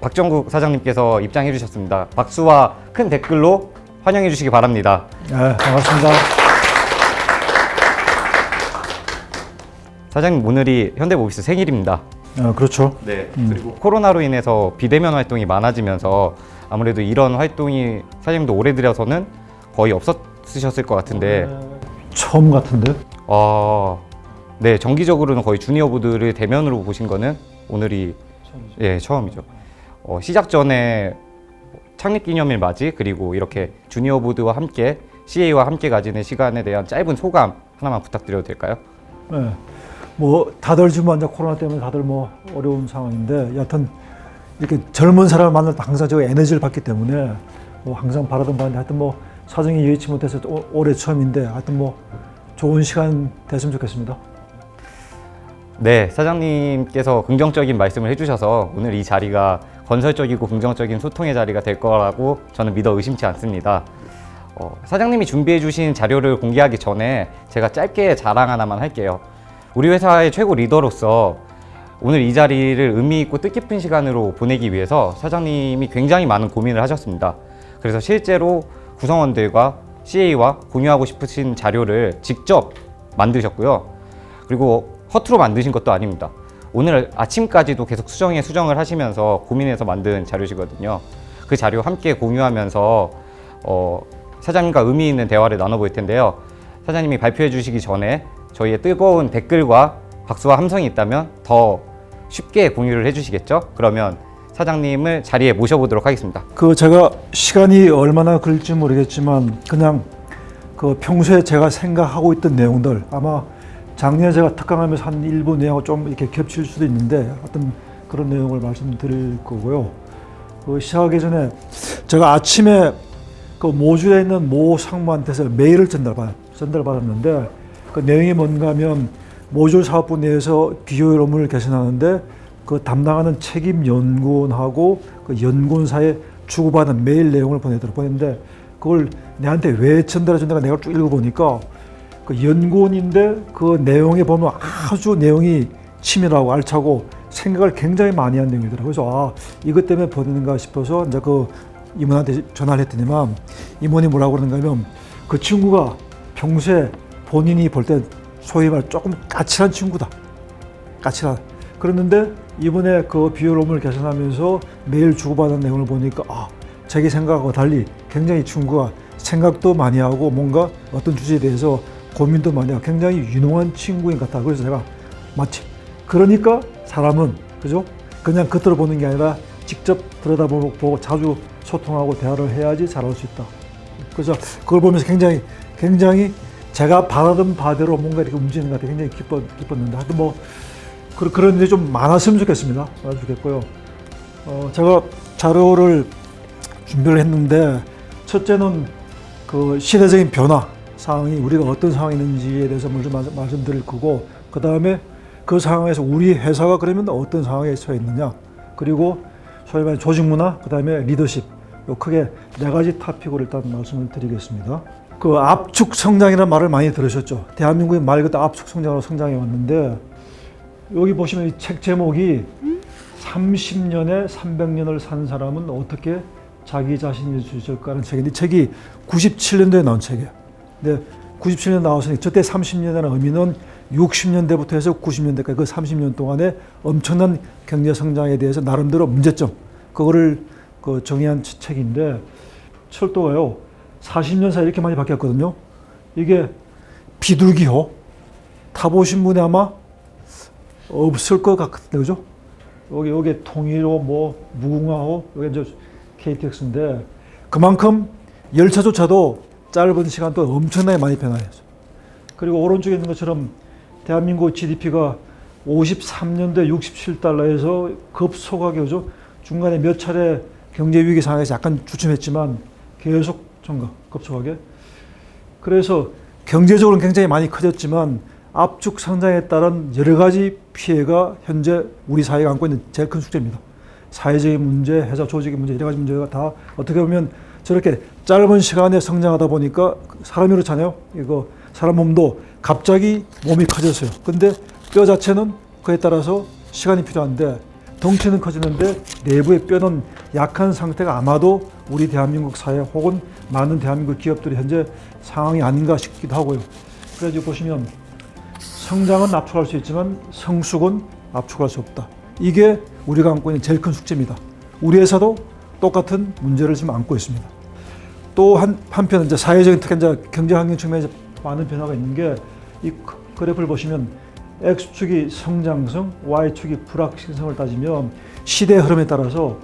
박정국 사장님께서 입장해 주셨습니다. 박수와 큰 댓글로 환영해 주시기 바랍니다. 네, 반갑습니다. 사장님, 오늘이 현대모비스 생일입니다. 그렇죠. 네. 그리고 코로나로 인해서 비대면 활동이 많아지면서 아무래도 이런 활동이 사장님도 올해 들여서는 거의 없었으셨을 것 같은데 처음 같은데? 네, 정기적으로는 거의 주니어 부들을 대면으로 보신 거는 오늘이 처음이죠. 시작 전에 창립기념일 맞이 그리고 이렇게 주니어 부드와 함께 CA와 함께 가지는 시간에 대한 짧은 소감 하나만 부탁드려도 될까요? 네. 뭐 다들 지금 완전 코로나 때문에 다들 뭐 어려운 상황인데 여하튼 이렇게 젊은 사람을 만날 때 항상 저 에너지를 받기 때문에 뭐 항상 바라던 바인데 하여튼 뭐 사정이 여의치 못해서 올해 처음인데 하여튼 뭐 좋은 시간 됐으면 좋겠습니다. 네, 사장님께서 긍정적인 말씀을 해주셔서 오늘 이 자리가 건설적이고 긍정적인 소통의 자리가 될 거라고 저는 믿어 의심치 않습니다. 사장님이 준비해 주신 자료를 공개하기 전에 제가 짧게 자랑 하나만 할게요. 우리 회사의 최고 리더로서 오늘 이 자리를 의미 있고 뜻깊은 시간으로 보내기 위해서 사장님이 굉장히 많은 고민을 하셨습니다. 그래서 실제로 구성원들과 CA와 공유하고 싶으신 자료를 직접 만드셨고요. 그리고 허투루 만드신 것도 아닙니다. 오늘 아침까지도 계속 수정을 하시면서 고민해서 만든 자료시거든요. 그 자료 함께 공유하면서 사장님과 의미 있는 대화를 나눠볼 텐데요. 사장님이 발표해 주시기 전에 저희의 뜨거운 댓글과 박수와 함성이 있다면 더 쉽게 공유를 해주시겠죠? 그러면 사장님을 자리에 모셔보도록 하겠습니다. 제가 시간이 얼마나 걸릴지 모르겠지만 그냥 평소에 제가 생각하고 있던 내용들 아마 작년에 제가 특강하면서 한 일부 내용하고 좀 이렇게 겹칠 수도 있는데 어떤 그런 내용을 말씀드릴 거고요. 시작하기 전에 제가 아침에 모주에 있는 모 상무한테서 메일을 전달받았는데 그 내용이 뭔가 하면 모듈 사업부 내에서 비효율 업무를 개선하는데 그 담당하는 책임 연구원하고 그 연구원사에 주고받은 메일 내용을 보냈는데 그걸 내한테 왜 전달해 준다가 내가 쭉 읽어보니까 그 연구원인데 그 내용에 보면 아주 내용이 치밀하고 알차고 생각을 굉장히 많이 한 내용이더라고요. 그래서 이것 때문에 보내는가 싶어서 이제 그 임원한테 전화를 했더니만 임원이 뭐라고 그러는가 하면 그 친구가 평소에 본인이 볼 때 소위 말 조금 까칠한 친구다. 까칠한. 그랬는데 이번에 그 비효율 업무를 개선하면서 매일 주고받은 내용을 보니까 자기 생각하고 달리 굉장히 친구가 생각도 많이 하고 뭔가 어떤 주제에 대해서 고민도 많이 하고 굉장히 유능한 친구인 것 같다. 그래서 제가 마치 그러니까 사람은 그죠? 그냥 겉으로 보는 게 아니라 직접 들여다보고 자주 소통하고 대화를 해야지 잘할 수 있다. 그래서 그걸 보면서 굉장히 제가 바라던 바대로 뭔가 이렇게 움직이는 것 같아 굉장히 기뻤는데 하여튼 뭐 그런 일이 좀 많았으면 좋겠습니다. 많았으면 좋겠고요. 제가 자료를 준비를 했는데 첫째는 그 시대적인 변화 상황이 우리가 어떤 상황이 있는지에 대해서 먼저 말씀드릴 거고 그 다음에 그 상황에서 우리 회사가 그러면 어떤 상황에 처해 있느냐 그리고 소위 말해 조직 문화 그 다음에 리더십 요 크게 4가지 토픽으로 일단 말씀을 드리겠습니다. 그 압축 성장이라는 말을 많이 들으셨죠. 대한민국이 말 그대로 압축 성장으로 성장해 왔는데 여기 보시면 이 책 제목이 30년에 300년을 산 사람은 어떻게 자기 자신이 주실까 하는 책인데 이 책이 97년도에 나온 책이에요. 근데 97년 나왔으니 저때 30년이라는 의미는 60년대부터 해서 90년대까지 그 30년 동안에 엄청난 경제 성장에 대해서 나름대로 문제점 그거를 정의한 책인데 철도가요 40년 사이 이렇게 많이 바뀌었거든요. 이게 비둘기호 타보신 분이 아마 없을 것 같은데 그죠? 여기 통일호 뭐 무궁화호 여기 이제 KTX인데 그만큼 열차조차도 짧은 시간 동안 엄청나게 많이 변화했어요. 그리고 오른쪽에 있는 것처럼 대한민국 GDP가 53년도에 67달러에서 급속하게 오죠. 중간에 몇 차례 경제 위기 상황에서 약간 주춤했지만 계속 증가, 급속하게. 그래서 경제적으로는 굉장히 많이 커졌지만 압축 성장에 따른 여러 가지 피해가 현재 우리 사회가 안고 있는 제일 큰 숙제입니다. 사회적인 문제, 회사 조직의 문제, 여러 가지 문제가 다 어떻게 보면 저렇게 짧은 시간에 성장하다 보니까 사람이 그렇잖아요. 이거 사람 몸도 갑자기 몸이 커졌어요. 근데 뼈 자체는 그에 따라서 시간이 필요한데 덩치는 커지는데 내부의 뼈는 약한 상태가 아마도 우리 대한민국 사회 혹은 많은 대한민국 기업들이 현재 상황이 아닌가 싶기도 하고요. 그래서 보시면 성장은 압축할 수 있지만 성숙은 압축할 수 없다. 이게 우리가 안고 있는 제일 큰 숙제입니다. 우리 회사도 똑같은 문제를 지금 안고 있습니다. 또 한편 이제 사회적인 특히 이제 경제 환경 측면에서 많은 변화가 있는 게 이 그래프를 보시면 X축이 성장성, Y축이 불확실성을 따지면 시대의 흐름에 따라서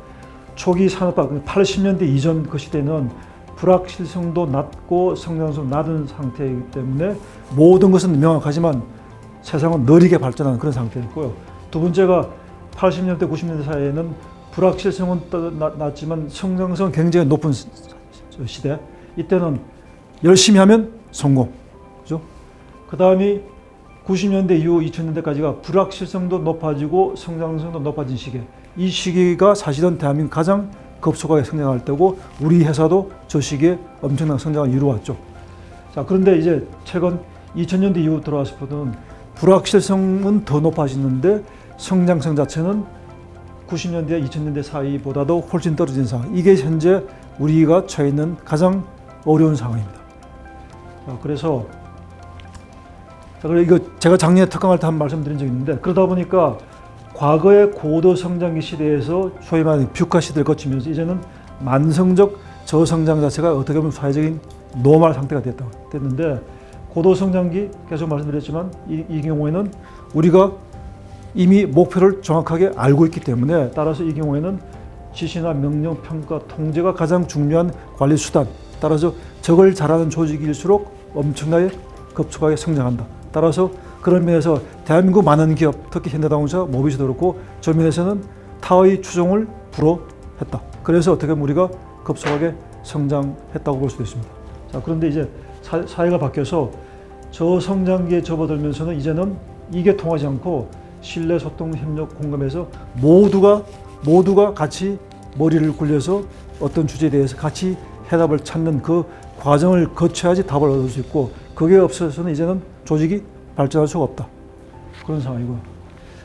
초기 산업화 80년대 이전 그 시대는 불확실성도 낮고 성장성도 낮은 상태이기 때문에 모든 것은 명확하지만 세상은 느리게 발전하는 그런 상태였고요. 두 번째가 80년대 90년대 사이에는 불확실성은 낮지만 성장성은 굉장히 높은 시대. 이때는 열심히 하면 성공. 그죠? 그 다음이 90년대 이후 2000년대까지가 불확실성도 높아지고 성장성도 높아진 시기. 이 시기가 사실은 대한민국 가장 급속하게 성장할 때고 우리 회사도 저 시기에 엄청난 성장을 이루어왔죠. 자, 그런데 이제 최근 2000년대 이후 들어왔을 때는 불확실성은 더 높아지는데 성장성 자체는 90년대, 2000년대 사이보다도 훨씬 떨어진 상황. 이게 현재 우리가 처해 있는 가장 어려운 상황입니다. 자, 그래서 이거 제가 작년에 특강할 때 한 말씀드린 적이 있는데 그러다 보니까 과거의 고도 성장기 시대에서 소위 말하는 뷰카 시대를 거치면서 이제는 만성적 저성장 자체가 어떻게 보면 사회적인 노멀 상태가 됐는데 고도 성장기 계속 말씀드렸지만 이 경우에는 우리가 이미 목표를 정확하게 알고 있기 때문에 따라서 이 경우에는 지시나 명령, 평가, 통제가 가장 중요한 관리 수단. 따라서 저걸 잘하는 조직일수록 엄청나게 급속하게 성장한다. 따라서 그런 면에서 대한민국 많은 기업, 특히 현대자동차, 모비스도 그렇고 저 면에서는 타의 추종을 불허했다. 그래서 어떻게 보면 우리가 급속하게 성장했다고 볼 수도 있습니다. 자, 그런데 이제 사회가 바뀌어서 저성장기에 접어들면서는 이제는 이게 통하지 않고 신뢰, 소통, 협력, 공감해서 모두가 같이 머리를 굴려서 어떤 주제에 대해서 같이 해답을 찾는 그 과정을 거쳐야지 답을 얻을 수 있고 그게 없어서는 이제는 조직이 발전할 수가 없다. 그런 상황이고요.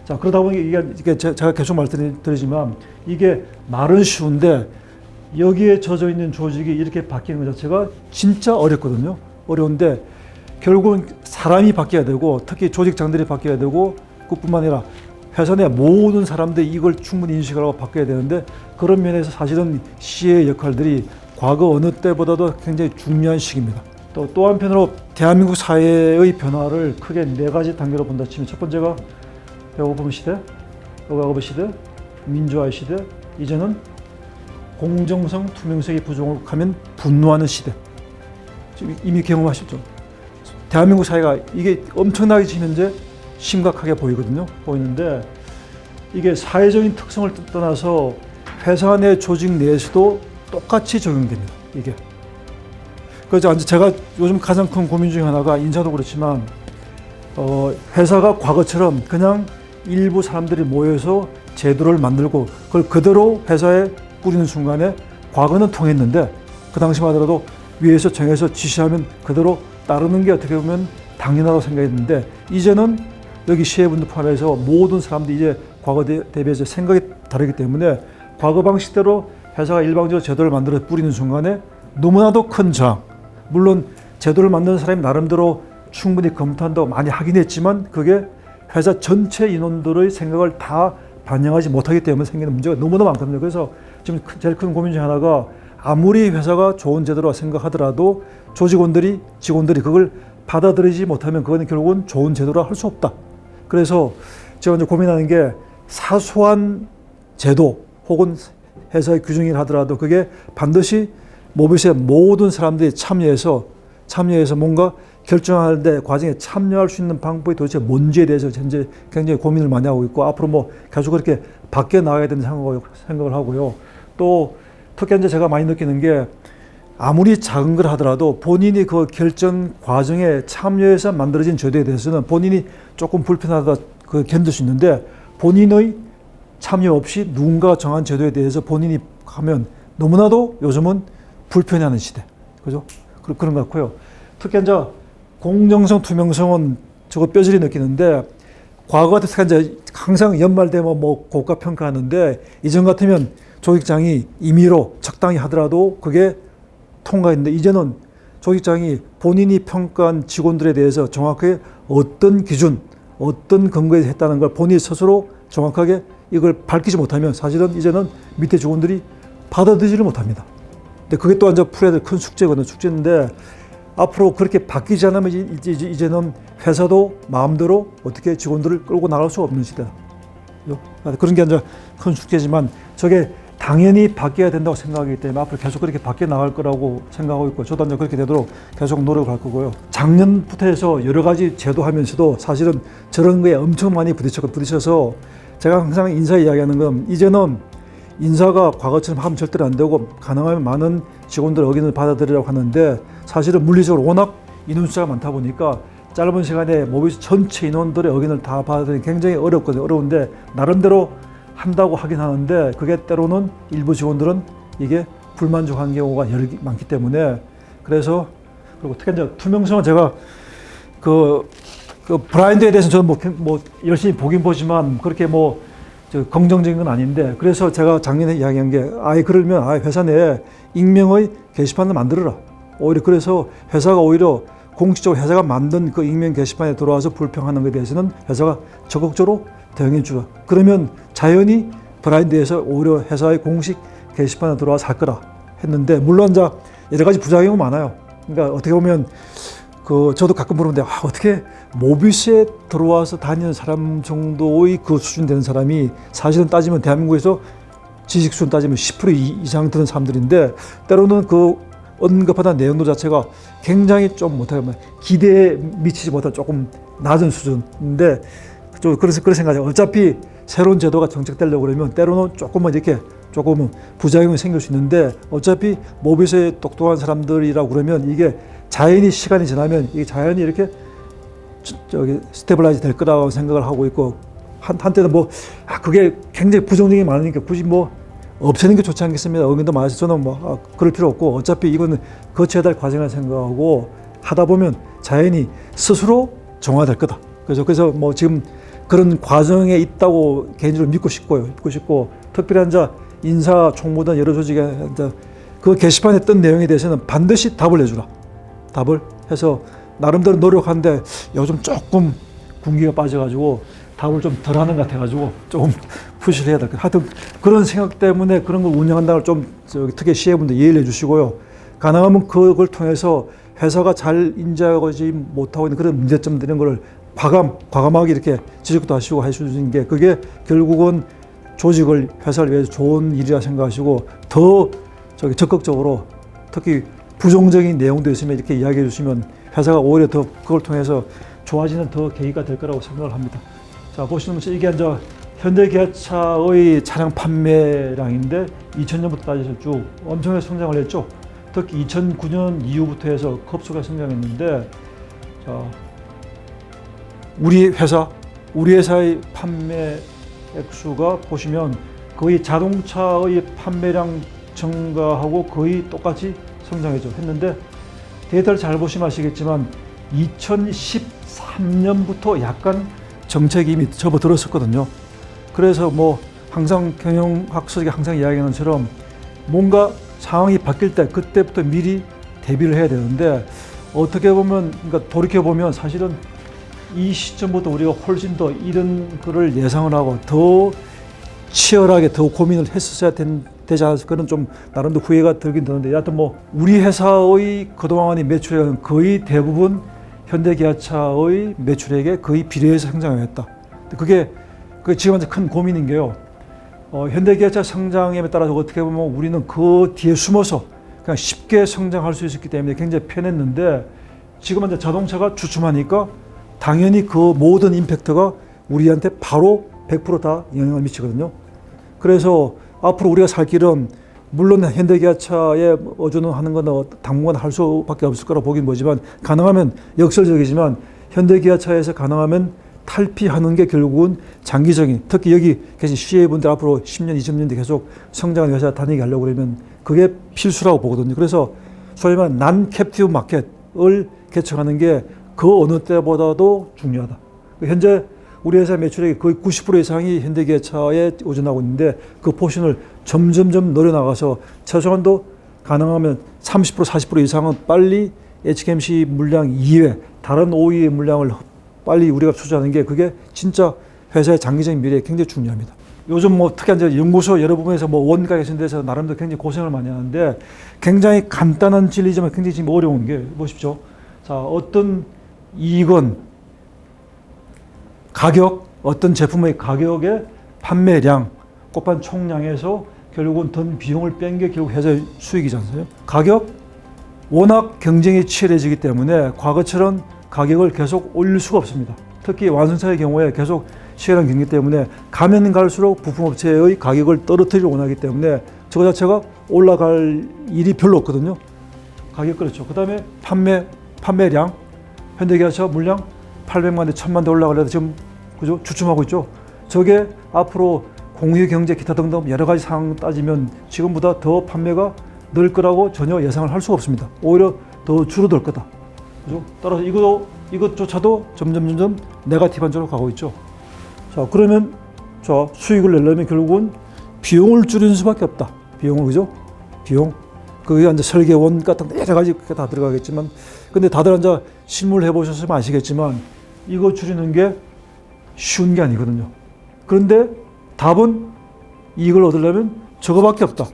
자, 그러다 보니 이게 제가 계속 말씀드리지만 이게 말은 쉬운데 여기에 젖어 있는 조직이 이렇게 바뀌는 것 자체가 진짜 어렵거든요. 어려운데 결국은 사람이 바뀌어야 되고 특히 조직장들이 바뀌어야 되고 그뿐만 아니라 회사 내 모든 사람들이 이걸 충분히 인식하고 바뀌어야 되는데 그런 면에서 사실은 시의 역할들이 과거 어느 때보다도 굉장히 중요한 시기입니다. 또 한편으로 대한민국 사회의 변화를 크게 네 가지 단계로 본다 치면 첫 번째가 배고픔 시대, 억압의 시대, 민주화의 시대, 이제는 공정성, 투명성이 부족하면 분노하는 시대. 지금 이미 경험하셨죠? 대한민국 사회가 이게 엄청나게 지금 현재 심각하게 보이는데 이게 사회적인 특성을 떠나서 회사 내 조직 내에서도 똑같이 적용됩니다. 이게. 그래서 제가 요즘 가장 큰 고민 중에 하나가 인사도 그렇지만 회사가 과거처럼 그냥 일부 사람들이 모여서 제도를 만들고 그걸 그대로 회사에 뿌리는 순간에 과거는 통했는데 그 당시만 하더라도 위에서 정해서 지시하면 그대로 따르는 게 어떻게 보면 당연하다고 생각했는데 이제는 여기 시혜분들 포함해서 모든 사람들이 이제 과거 대비해서 생각이 다르기 때문에 과거 방식대로 회사가 일방적으로 제도를 만들어 뿌리는 순간에 너무나도 큰 저항. 물론 제도를 만드는 사람이 나름대로 충분히 검토한다고 많이 하긴 했지만 그게 회사 전체 인원들의 생각을 다 반영하지 못하기 때문에 생기는 문제가 너무나 많거든요. 그래서 지금 제일 큰 고민 중 하나가 아무리 회사가 좋은 제도라 생각하더라도 직원들이 그걸 받아들이지 못하면 그건 결국은 좋은 제도라 할 수 없다. 그래서 제가 이제 고민하는 게 사소한 제도 혹은 회사의 규정이라 하더라도 그게 반드시 모비스의 모든 사람들이 참여해서 뭔가 결정할 때 과정에 참여할 수 있는 방법이 도대체 뭔지에 대해서 현재 굉장히 고민을 많이 하고 있고 앞으로 계속 그렇게 바뀌어 나가야 된다는 생각을 하고요. 또 특히 이제 제가 많이 느끼는 게 아무리 작은 걸 하더라도 본인이 그 결정 과정에 참여해서 만들어진 제도에 대해서는 본인이 조금 불편하다 견딜 수 있는데 본인의 참여 없이 누군가가 정한 제도에 대해서 본인이 하면 너무나도 요즘은 불편해하는 시대. 그죠? 그런 것 같고요. 특히 이제 공정성, 투명성은 저거 뼈저리 느끼는데 과거 같은 이제 항상 연말 되면 뭐 고가 평가하는데 이전 같으면 조직장이 임의로 적당히 하더라도 그게 통과했는데 이제는 조직장이 본인이 평가한 직원들에 대해서 정확하게 어떤 기준, 어떤 근거에 했다는 걸 본인이 스스로 정확하게 이걸 밝히지 못하면 사실은 이제는 밑에 직원들이 받아들이지를 못합니다. 근데 그게 또한 풀어야 될 큰 숙제거든요. 숙제인데 앞으로 그렇게 바뀌지 않으면 이제는 회사도 마음대로 어떻게 직원들을 끌고 나갈 수 없는 시대다. 그런 게 이제 큰 숙제지만 저게 당연히 바뀌어야 된다고 생각하기 때문에 앞으로 계속 그렇게 바뀌어 나갈 거라고 생각하고 있고 저도 이제 그렇게 되도록 계속 노력을 할 거고요. 작년부터 해서 여러 가지 제도하면서도 사실은 저런 거에 엄청 많이 부딪혀서 제가 항상 인사 이야기하는 건 이제는 인사가 과거처럼 하면 절대로 안 되고 가능하면 많은 직원들 의견을 받아들이라고 하는데 사실은 물리적으로 워낙 인원 숫자가 많다 보니까 짧은 시간에 모비스 전체 인원들의 의견을 다 받아들이기 굉장히 어렵거든요. 어려운데 나름대로 한다고 하긴 하는데 그게 때로는 일부 직원들은 이게 불만족한 경우가 많기 때문에 그래서 그리고 특히 이제 투명성은 제가 그 브라인드에 대해서 저는 뭐 열심히 보긴 보지만 그렇게 뭐 긍정적인 건 아닌데 그래서 제가 작년에 이야기한 게 아예 그러면 아예 회사 내에 익명의 게시판을 만들어라. 오히려 그래서 회사가 오히려 공식적으로 회사가 만든 그 익명 게시판에 들어와서 불평하는 것에 대해서는 회사가 적극적으로 대응해 주라. 그러면 자연히 브라인드에서 오히려 회사의 공식 게시판에 들어와서 할 거라 했는데 물론 이제 여러 가지 부작용은 많아요. 그러니까 어떻게 보면 저도 가끔 물어보는데 어떻게 모비스에 들어와서 다니는 사람 정도의 그 수준 되는 사람이 사실은 따지면 대한민국에서 지식 수준 따지면 10% 이상 되는 사람들인데 때로는 그 언급하는 내용도 자체가 굉장히 좀 못하면 기대에 미치지 못한 조금 낮은 수준인데 그래서 그런 생각이에요. 어차피 새로운 제도가 정책되려고 그러면 때로는 조금만 이렇게 조금은 부작용이 생길 수 있는데 어차피 모비스에 똑똑한 사람들이라고 그러면 이게 자연히 시간이 지나면 이게 자연히 이렇게 스테빌라이즈 될 거라고 생각을 하고 있고 한때는 그게 굉장히 부정적인 게 많으니까 굳이 없애는 게 좋지 않겠습니다. 의견도 많아서 저는 그럴 필요 없고 어차피 이거는 거쳐야 될 과정을 생각하고 하다 보면 자연히 스스로 정화될 거다. 그래서 지금 그런 과정에 있다고 개인적으로 믿고 싶고 특별히 인사 총무든 여러 조직에 그 게시판에 뜬 내용에 대해서는 반드시 답을 내주라. 답을 해서 나름대로 노력하는데 요즘 조금 군기가 빠져가지고 답을 좀 덜하는 것 같아가지고 조금 푸시를 해야 될 것 같아요. 하여튼 그런 생각 때문에 그런 걸 운영한다는 걸 좀 특히 CEO분들 이해를 해주시고요. 가능하면 그걸 통해서 회사가 잘 인지하지 못하고 있는 그런 문제점들 이런 거를 과감하게 이렇게 지적도 하시고 해주시는 게 그게 결국은 조직을 회사를 위해서 좋은 일이라 생각하시고 더 적극적으로 특히 부정적인 내용도 있으면 이렇게 이야기해 주시면 회사가 오히려 더 그걸 통해서 좋아지는 더 계기가 될 거라고 생각을 합니다. 자, 보시면 이게 현대기아차의 차량 판매량인데 2000년부터 따져서 쭉 엄청나게 성장을 했죠. 특히 2009년 이후부터 해서 급속하게 성장했는데 자, 우리 회사의 판매 액수가 보시면 거의 자동차의 판매량 증가하고 거의 똑같이 성장했는데 데이터를 잘 보시면 아시겠지만 2013년부터 약간 정책이 이미 접어들었었거든요. 그래서 항상 경영학설이 항상 이야기하는 것처럼 뭔가 상황이 바뀔 때 그때부터 미리 대비를 해야 되는데 어떻게 보면 그러니까 돌이켜 보면 사실은 이 시점부터 우리가 훨씬 더 이런 거를 예상을 하고 더 치열하게 더 고민을 했었어야 되지 않았을까 그런 좀 나름대로 후회가 들긴 드는데 여하튼 우리 회사의 그동안의 매출액은 거의 대부분 현대기아차의 매출액에 거의 비례해서 성장했다. 그게 지금 큰 고민인 게요. 현대기아차 성장에 따라서 어떻게 보면 우리는 그 뒤에 숨어서 그냥 쉽게 성장할 수 있었기 때문에 굉장히 편했는데 지금 자동차가 주춤하니까 당연히 그 모든 임팩트가 우리한테 바로 100% 다 영향을 미치거든요. 그래서 앞으로 우리가 살 길은 물론 현대기아차에 의존하는 건 당분간 할 수밖에 없을 거라 보긴 보지만 가능하면 역설적이지만 현대기아차에서 가능하면 탈피하는 게 결국은 장기적인 특히 여기 계신 CEO분들 앞으로 10년, 20년 뒤 계속 성장하는 회사 다니게 하려고 그러면 그게 필수라고 보거든요. 그래서 소위 말하는 난 캡티브 마켓을 개척하는 게 그 어느 때보다도 중요하다. 현재 우리 회사 매출액의 거의 90% 이상이 현대기아차에 의존하고 있는데 그 포션을 점점점 늘려나가서 최소한도 가능하면 30% 40% 이상은 빨리 HKMC 물량 이외 다른 OE의 물량을 빨리 우리가 투자하는 게 그게 진짜 회사의 장기적인 미래에 굉장히 중요합니다. 요즘 뭐 특히 이제 연구소 여러 부분에서 뭐 원가 개선돼서 나름대로 굉장히 고생을 많이 하는데 굉장히 간단한 진리지만 굉장히 지금 어려운 게 보십시오. 자, 어떤 이익은 가격, 어떤 제품의 가격의 판매량, 곱한 총량에서 결국은 든 비용을 뺀 게 결국 회사의 수익이지 않습니까? 가격, 워낙 경쟁이 치열해지기 때문에 과거처럼 가격을 계속 올릴 수가 없습니다. 특히 완성차의 경우에 계속 치열한 경기 때문에 가면 갈수록 부품업체의 가격을 떨어뜨리려 원하기 때문에 저거 자체가 올라갈 일이 별로 없거든요. 가격 그렇죠. 그 다음에 판매량, 현대기아차 물량 800만 대, 1000만 대 올라가려고 지금 그죠? 주춤하고 있죠. 저게 앞으로 공유경제 기타 등등 여러 가지 상황 따지면 지금보다 더 판매가 늘 거라고 전혀 예상을 할 수가 없습니다. 오히려 더 줄어들 거다. 그죠? 따라서 이것조차도 점점 네거티브한 쪽으로 가고 있죠. 자, 그러면 자, 수익을 내려면 결국은 비용을 줄이는 수밖에 없다. 비용을 그죠? 비용. 그게 이제 설계원 같은 여러 가지 다 들어가겠지만, 근데 다들 이제 실무를 해보셨으면 아시겠지만 이거 줄이는 게 쉬운 게 아니거든요. 그런데 답은 이걸 얻으려면 저거밖에 없다.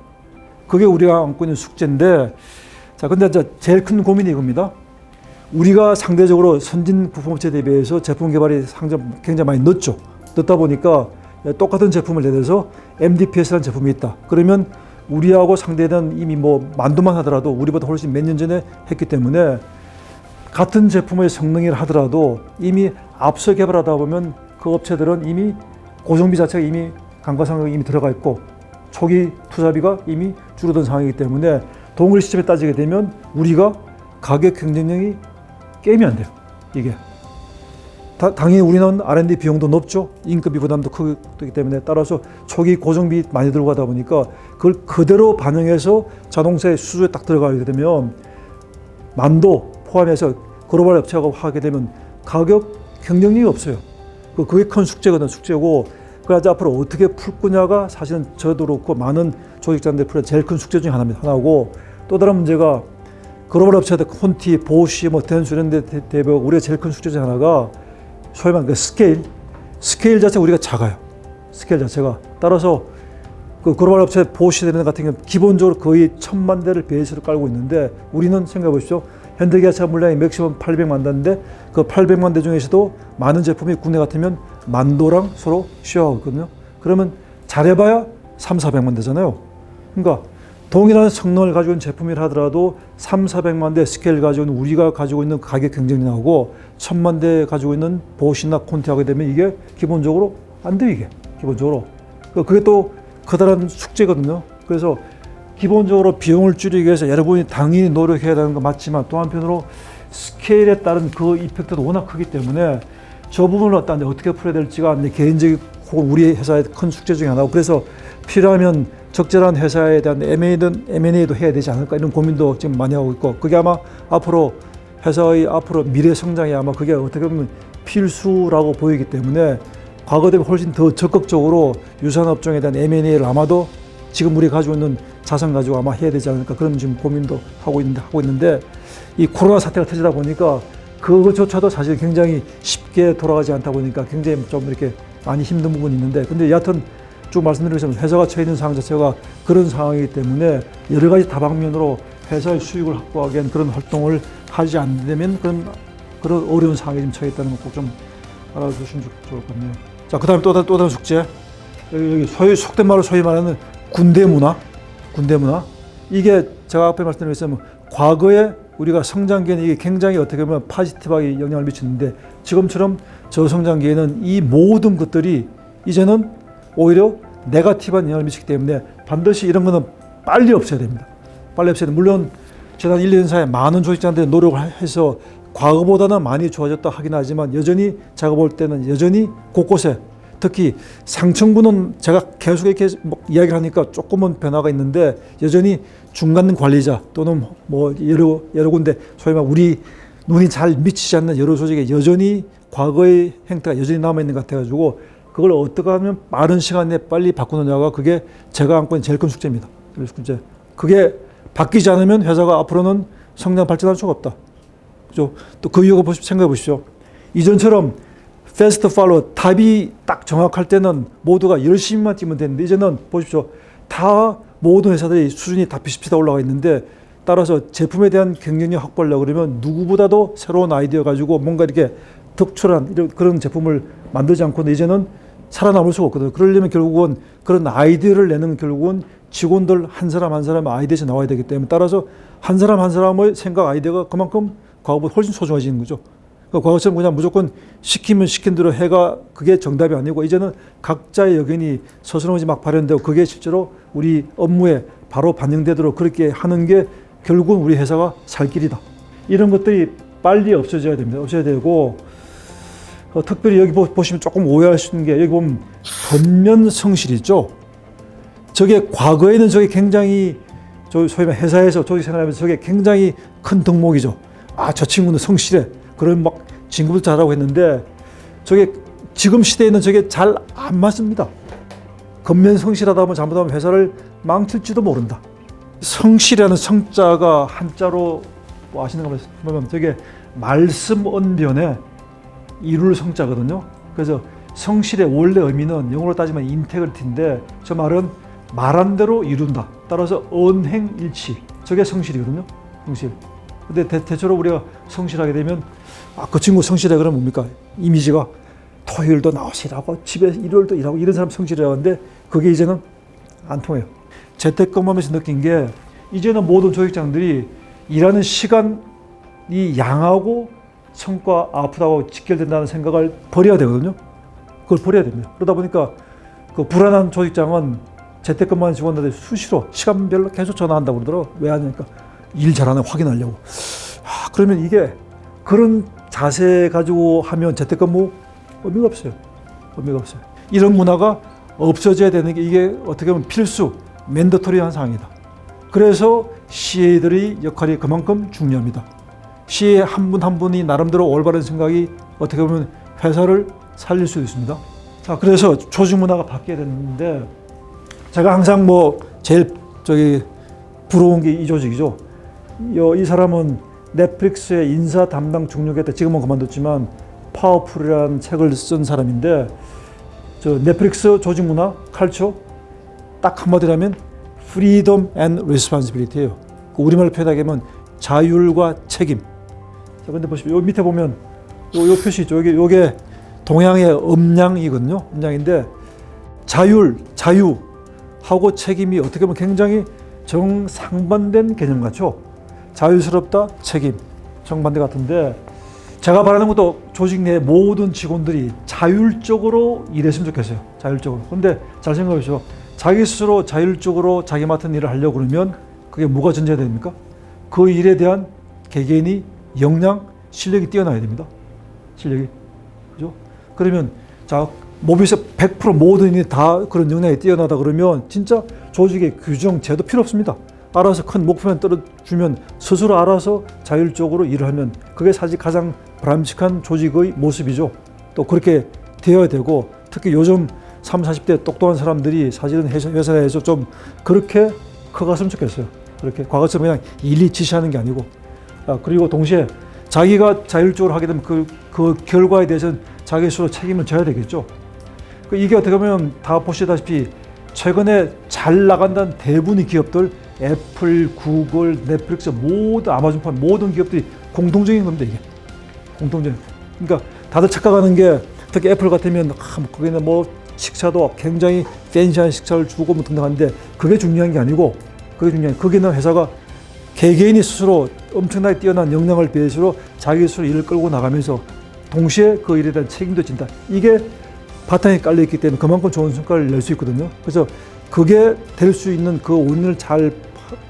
그게 우리가 안고 있는 숙제인데, 자, 근데 이제 제일 큰 고민이 이겁니다. 우리가 상대적으로 선진 부품업체 대비해서 제품 개발이 굉장히 많이 늦죠. 늦다 보니까 똑같은 제품을 내서 MDPS라는 제품이 있다. 그러면 우리하고 상대는 이미 뭐 만두만 하더라도 우리보다 훨씬 몇 년 전에 했기 때문에 같은 제품의 성능이라 하더라도 이미 앞서 개발하다 보면 그 업체들은 이미 고정비 자체가 이미 감가상각이 이미 들어가 있고 초기 투자비가 이미 줄어든 상황이기 때문에 동일 시점에 따지게 되면 우리가 가격 경쟁력이 게임이 안 돼요. 이게 당연히 우리는 R&D 비용도 높죠. 인건비 부담도 크기 때문에 따라서 초기 고정비 많이 들고 가다 보니까 그걸 그대로 반영해서 자동차의 수주에 딱 들어가게 되면 만도 포함해서 글로벌 업체하고 하게 되면 가격 경쟁력이 없어요. 그게 큰 숙제거든. 숙제고 그래서 앞으로 어떻게 풀 거냐가 사실은 저도 그렇고 많은 조직자들 풀 제일 큰 숙제 중에 하나고, 또 다른 문제가 글로벌 업체들 콘티, 보쉬, 뭐 덴수 이런 데 대비하고 우리가 제일 큰 숙제 중 하나가 소위 말하는 그 스케일 자체가 우리가 작아요. 스케일 자체가. 따라서 그 글로벌 업체 보쉬 되는 같은 경우는 기본적으로 거의 1000만 대를 베이스로 깔고 있는데 우리는 생각해 보십시오. 현대기아차 물량이 맥시멈 800만 대인데 그 800만 대 중에서도 많은 제품이 국내 같으면 만도랑 서로 쉐어하고 있거든요. 그러면 잘해봐야 3,400만 대잖아요. 그러니까 동일한 성능을 가지고 있는 제품이라 하더라도 3,400만 대 스케일 가지고 있는 우리가 가지고 있는 가격 경쟁력하고 1,000만 대 가지고 있는 보쉬나 콘티하게 되면 이게 기본적으로 안 돼요. 이게 기본적으로. 그게 또 커다란 숙제거든요. 그래서 기본적으로 비용을 줄이기 위해서 여러분이 당연히 노력해야 되는 거 맞지만 또 한편으로 스케일에 따른 그 이펙트도 워낙 크기 때문에 저 부분을 어떻게 풀어야 될지가 내 개인적인 혹은 우리 회사의 큰 숙제 중에 하나고, 그래서 필요하면 적절한 회사에 대한 M&A도 해야 되지 않을까 이런 고민도 지금 많이 하고 있고, 그게 아마 앞으로 회사의 앞으로 미래 성장에 아마 그게 어떻게 보면 필수라고 보이기 때문에 과거 대비 훨씬 더 적극적으로 유산업종에 대한 M&A를 아마도 지금 우리 가지고 있는 자산 가지고 아마 해야 되지 않을까 그런 지금 고민도 하고 있는데 이 코로나 사태가 터지다 보니까 그것조차도 사실 굉장히 쉽게 돌아가지 않다 보니까 굉장히 좀 이렇게 많이 힘든 부분이 있는데, 근데 여하튼 쭉 말씀드리자면 회사가 처해 있는 상황 자체가 그런 상황이기 때문에 여러 가지 다방면으로 회사의 수익을 확보하기 위한 그런 활동을 하지 않으면 그런 어려운 상황에 지금 처해 있다는 거 꼭 좀 알아주시면 좋을 것 같네요. 자, 그 다음에 또 다른 숙제. 여기 속된 말로 소위 말하는 군대 문화. 이게 제가 앞에 말씀드렸지만 과거에 우리가 성장기에는 이게 굉장히 어떻게 보면 포지티브하게 영향을 미치는데 지금처럼 저성장기에는 이 모든 것들이 이제는 오히려 네거티브한 영향을 미치기 때문에 반드시 이런 거는 빨리 없애야 됩니다. 빨리 없애야 됩니다. 물론 지난 1, 2년 사이에 많은 조직자들이 노력을 해서 과거보다는 많이 좋아졌다 하긴 하지만 여전히 제가 볼 때는 여전히 곳곳에 특히 상층부는 제가 계속 이렇게 이야기를 하니까 조금은 변화가 있는데 여전히 중간 관리자 또는 뭐 여러 군데 소위 말 우리 눈이 잘 미치지 않는 여러 조직에 여전히 과거의 행태가 여전히 남아있는 것 같아가지고 그걸 어떻게 하면 빠른 시간 내에 빨리 바꾸느냐가 그게 제가 안고 있는 제일 큰 숙제입니다. 그래서 이제 그게 바뀌지 않으면 회사가 앞으로는 성장 발전할 수가 없다. 그죠? 또 그 이유가 생각해 보십시오. 이전처럼 패스트 팔로워 답이 딱 정확할 때는 모두가 열심히만 뛰면 되는데 이제는 보십시오. 다 모든 회사들이 수준이 다 비슷비슷하게 올라가 있는데 따라서 제품에 대한 경쟁력 확보하려고 그러면 누구보다도 새로운 아이디어 가지고 뭔가 이렇게 특출한 그런 제품을 만들지 않고는 이제는 살아남을 수가 없거든요. 그러려면 결국은 그런 아이디어를 내는 결국은 직원들 한 사람 한 사람의 아이디어에서 나와야 되기 때문에 따라서 한 사람 한 사람의 생각 아이디어가 그만큼 과거보다 훨씬 소중해지는 거죠. 그러니까 과거처럼 그냥 무조건 시키면 시킨 대로 해가 그게 정답이 아니고 이제는 각자의 의견이 서스럼없이 막 발현되고 그게 실제로 우리 업무에 바로 반영되도록 그렇게 하는 게 결국은 우리 회사가 살 길이다. 이런 것들이 빨리 없어져야 됩니다. 없어야 되고 특별히 여기 보시면 조금 오해할 수 있는 게 여기 보면 겉면 성실 있죠. 저게 과거에는 저게 굉장히 소위 말 회사에서 조직 생활하면서 저게 굉장히 큰 덕목이죠. 아, 저 친구는 성실해. 그런 막 진급도 잘하고 했는데 저게 지금 시대에는 저게 잘 안 맞습니다. 겉면 성실하다 보면 잘못하면 회사를 망칠지도 모른다. 성실이라는 성자가 한자로 뭐 아시는 거 보면 저게 말씀 언변에 이룰 성자거든요. 그래서 성실의 원래 의미는 영어로 따지면 인테그리티인데 저 말은 말한 대로 이룬다. 따라서 언행일치. 저게 성실이거든요. 성실. 근데 대체로 우리가 성실하게 되면 아, 그 친구 성실해 그러면 뭡니까? 이미지가 토요일도 나와서 일하고 집에 일요일도 일하고 이런 사람 성실이라고 하는데 그게 이제는 안 통해요. 재택근무하면서 느낀 게 이제는 모든 조직장들이 일하는 시간이 양하고 성과 아웃풋하고 직결된다는 생각을 버려야 되거든요. 그걸 버려야 됩니다. 그러다 보니까 그 불안한 조직장은 재택근무하는 직원들한테 수시로 시간별로 계속 전화한다고 그러더라고요. 왜 하냐니까 일 잘하는 확인하려고. 아, 그러면 이게 그런 자세 가지고 하면 재택근무 의미가 없어요. 의미가 없어요. 이런 문화가 없어져야 되는 게 이게 어떻게 보면 필수, 맨더토리한 사항이다. 그래서 CA들의 역할이 그만큼 중요합니다. CA 한 분 한 분이 나름대로 올바른 생각이 어떻게 보면 회사를 살릴 수도 있습니다. 자, 그래서 조직 문화가 바뀌어야 되는데 제가 항상 뭐 제일 부러운 게 이 조직이죠. 이 사람은 넷플릭스의 인사 담당 중력회 때 지금은 그만뒀지만 파워풀이라는 책을 쓴 사람인데 저 넷플릭스 조직 문화 컬처 딱 한마디로 하면 freedom and responsibility예요. 우리말로 표현하게 하면 자율과 책임. 자, 근데 보시면 요 밑에 보면 요 표시 있죠. 요게 동양의 음양이거든요. 음양인데 자유하고 책임이 어떻게 보면 굉장히 정상반된 개념 같죠. 자유스럽다, 책임, 정반대 같은데 제가 바라는 것도 조직 내 모든 직원들이 자율적으로 일했으면 좋겠어요. 자율적으로. 근데 잘 생각해 보시죠. 자기 스스로 자율적으로 자기 맡은 일을 하려고 그러면 그게 뭐가 전제가 됩니까? 그 일에 대한 개개인이 역량, 실력이 뛰어나야 됩니다. 실력이. 그죠? 그러면 자, 모비스 100% 모든 일이 다 그런 역량이 뛰어나다 그러면 진짜 조직의 규정, 제도 필요 없습니다. 알아서 큰 목표만 떨어주면 스스로 알아서 자율적으로 일을 하면 그게 사실 가장 바람직한 조직의 모습이죠. 또 그렇게 되어야 되고 특히 요즘 30, 40대 똑똑한 사람들이 사실은 회사에서 좀 그렇게 커갔으면 좋겠어요. 그렇게 과거처럼 그냥 일일이 지시하는 게 아니고 그리고 동시에 자기가 자율적으로 하게 되면 그 결과에 대해서는 자기 스스로 책임을 져야 되겠죠. 이게 어떻게 보면 다 보시다시피 최근에 잘 나간다는 대부분의 기업들 애플, 구글, 넷플릭스 모든 아마존 포함 모든 기업들이 공통적인 겁니다. 이게 공통적인. 그러니까 다들 착각하는 게 특히 애플 같으면 거기는 뭐 식사도 굉장히 팬시한 식사를 주고 뭐 등등하는데 그게 중요한 게 아니고 거기는 회사가 개개인이 스스로 엄청나게 뛰어난 역량을 베이스로 자기 스스로 일을 끌고 나가면서 동시에 그 일에 대한 책임도 진다. 이게 바탕에 깔려 있기 때문에 그만큼 좋은 성과를 낼 수 있거든요. 그래서 그게 될 수 있는 그 원인을 잘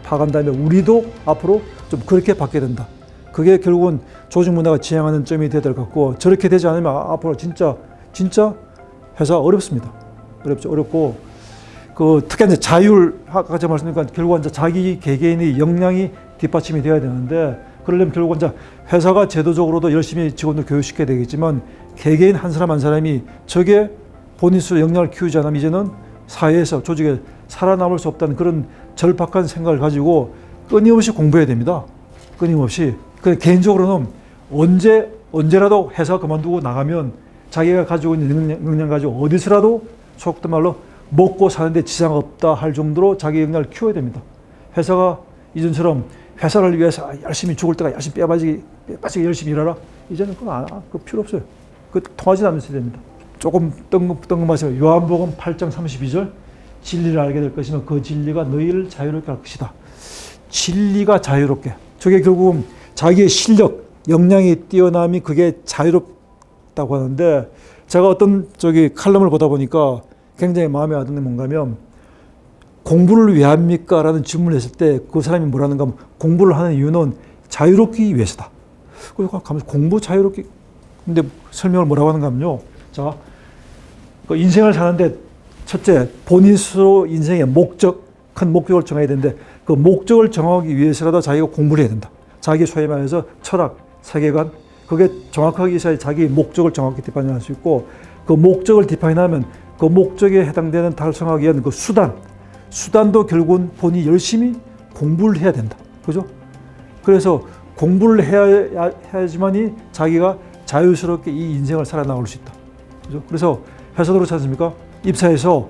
파악한다면 우리도 앞으로 좀 그렇게 바뀌어야 된다. 그게 결국은 조직 문화가 지향하는 점이 되어야 될 것 같고 저렇게 되지 않으면 앞으로 진짜 회사 어렵습니다. 어렵고 특히 자율 아까 제가 말씀드린 결국은 자기 개개인의 역량이 뒷받침이 되어야 되는데 그러려면 결국은 이제 회사가 제도적으로도 열심히 직원들 교육시켜야 되겠지만 개개인 한 사람 한 사람이 저게 본인 스스로 역량을 키우지 않으면 이제는 사회에서 조직에 살아남을 수 없다는 그런 절박한 생각을 가지고 끊임없이 공부해야 됩니다. 끊임없이. 개인적으로는 언제라도 회사 그만두고 나가면 자기가 가지고 있는 역량 가지고 어디서라도 속된 말로 먹고 사는데 지장 없다 할 정도로 자기 역량을 키워야 됩니다. 회사가 이전처럼 회사를 위해서 열심히 죽을 때가 열심히 빼빠지게 열심히 일하라. 이제는 그거 필요 없어요. 그 통하지 않는 세대입니다. 조금 뜬금없이 요한복음 8장 32절 진리를 알게 될 것이면 그 진리가 너희를 자유롭게 할 것이다. 진리가 자유롭게. 저게 결국은 자기의 실력, 역량이 뛰어남이 그게 자유롭다고 하는데 제가 어떤 칼럼을 보다 보니까 굉장히 마음에 와닿는 게 뭔가 하면 공부를 왜 합니까? 라는 질문을 했을 때 그 사람이 뭐라는가 하면 공부를 하는 이유는 자유롭기 위해서다. 그래서 공부 자유롭기. 근데 설명을 뭐라고 하는가 하면요. 자, 그 인생을 사는데 첫째, 본인 스스로 인생의 큰 목적을 정해야 되는데 그 목적을 정하기 위해서라도 자기가 공부를 해야 된다. 자기 소위 말해서 철학, 세계관, 그게 정확하게 있어야 자기 목적을 정확히 디파인할 수 있고 그 목적을 디파인하면 그 목적에 해당되는 달성하기 위한 그 수단도 결국은 본인이 열심히 공부를 해야 된다. 그죠? 그래서 공부를 해야지만이 자기가 자유스럽게 이 인생을 살아나갈 수 있다. 그죠? 그래서 회사도 그렇지 않습니까? 입사해서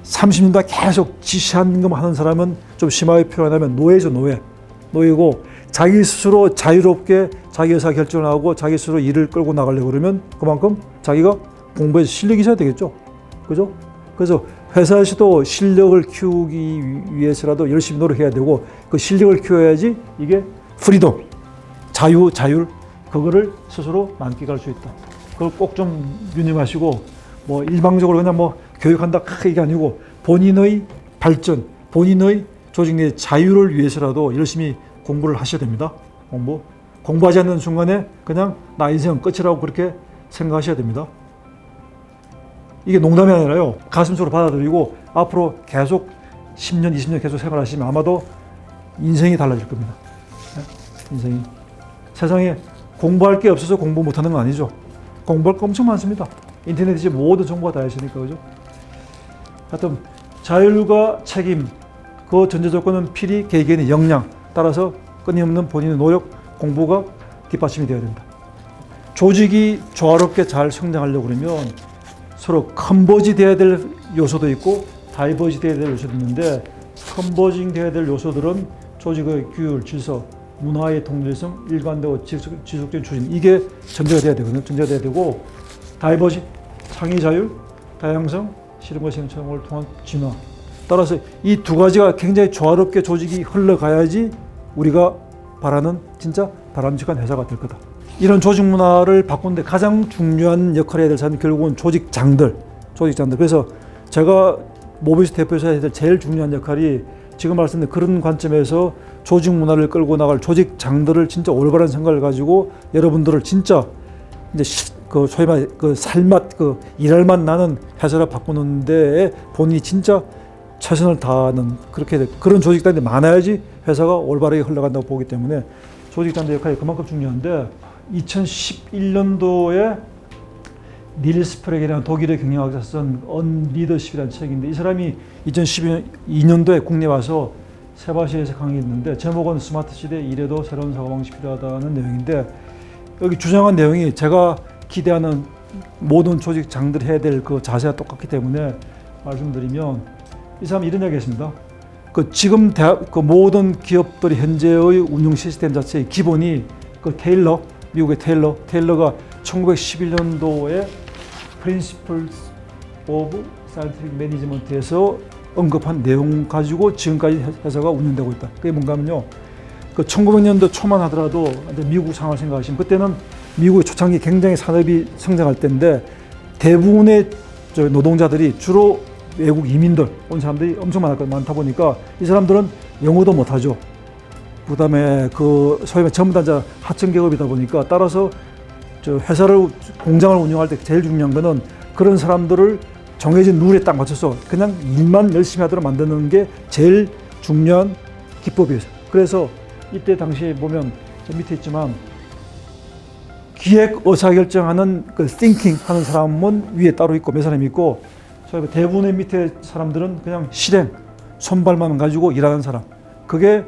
30년 동안 계속 지시한 것만 하는 사람은 좀 심하게 표현하면 노예죠, 노예고 자기 스스로 자유롭게 자기 의사 결정을 하고 자기 스스로 일을 끌고 나가려고 그러면 그만큼 자기가 공부해서 실력이 있어야 되겠죠. 그죠? 그래서 회사에서도 실력을 키우기 위해서라도 열심히 노력해야 되고 그 실력을 키워야지 이게 프리덤, 자율, 그거를 스스로 만끽할 수 있다. 그걸 꼭 좀 유념하시고 뭐 일방적으로 그냥 뭐 교육한다 이게 아니고 본인의 발전, 본인의 조직 내 자유를 위해서라도 열심히 공부를 하셔야 됩니다. 공부하지 않는 순간에 그냥 나 인생은 끝이라고 그렇게 생각하셔야 됩니다. 이게 농담이 아니라요. 가슴속으로 받아들이고 앞으로 계속 10년, 20년 계속 생활하시면 아마도 인생이 달라질 겁니다. 인생이. 세상에 공부할 게 없어서 공부 못하는 건 아니죠. 공부할 거 엄청 많습니다. 인터넷에 모든 정보가 다 있으니까, 그죠? 하여튼 자율과 책임, 그 전제 조건은 필히 개개인의 역량, 따라서 끊임없는 본인의 노력, 공부가 뒷받침이 되어야 된다. 조직이 조화롭게 잘 성장하려고 그러면 서로 컨버지 돼야 될 요소도 있고 다이버지 돼야 될 요소도 있는데 컨버징 돼야 될 요소들은 조직의 규율, 질서, 문화의 통일성, 일관되고 지속적인 추진, 이게 전제가 돼야 되거든요. 전제가 돼야 되고 다이버지, 창의 자율, 다양성, 실험과 시행착오를 통한 진화. 따라서 이 두 가지가 굉장히 조화롭게 조직이 흘러가야지 우리가 바라는 진짜 바람직한 회사가 될 거다. 이런 조직 문화를 바꾸는데 가장 중요한 역할을 해야 될 사람은 결국은 조직장들. 그래서 제가 모비스 대표에서 해야 될 제일 중요한 역할이 지금 말씀드린 그런 관점에서 조직 문화를 끌고 나갈 조직장들을 진짜 올바른 생각을 가지고 여러분들을 진짜 이제 소위 말 살맛 일할 맛 나는 회사를 바꾸는 데에 본인이 진짜 최선을 다하는 그런 조직장들이 많아야지 회사가 올바르게 흘러간다고 보기 때문에 조직장들 역할이 그만큼 중요한데 2011년도에 닐 스프렉이라는 독일의 경영학자 쓴 언리더십이라는 책인데 이 사람이 2012년도에 국내에 와서 세바시에서 강의했는데 제목은 스마트 시대 이래도 새로운 사고방식이 필요하다는 내용인데 여기 주장한 내용이 제가 기대하는 모든 조직장들이 해야 될 그 자세와 똑같기 때문에 말씀드리면 이 사람이 이런 이야기 했습니다. 지금 모든 기업들이 현재의 운영 시스템 자체의 기본이 미국의 테일러가 1911년도에 Principles of Scientific Management에서 언급한 내용 가지고 지금까지 회사가 운영되고 있다. 그게 뭔가 하면요. 1900년도 초만 하더라도 미국 상황을 생각하시면 그때는 미국의 초창기 굉장히 산업이 성장할 때인데 대부분의 노동자들이 주로 외국 이민들 온 사람들이 엄청 많다 보니까 이 사람들은 영어도 못하죠. 그다음에 소위 말 전부 다 하청 계급이다 보니까 따라서 공장을 운영할 때 제일 중요한 거는 그런 사람들을 정해진 룰에 딱 맞춰서 그냥 일만 열심히 하도록 만드는 게 제일 중요한 기법이에요. 그래서 이때 당시에 보면 저 밑에 있지만 기획 의사결정하는 그 thinking 하는 사람은 위에 따로 있고 몇 사람이 있고 저희 대부분의 밑에 사람들은 그냥 실행, 손발만 가지고 일하는 사람. 그게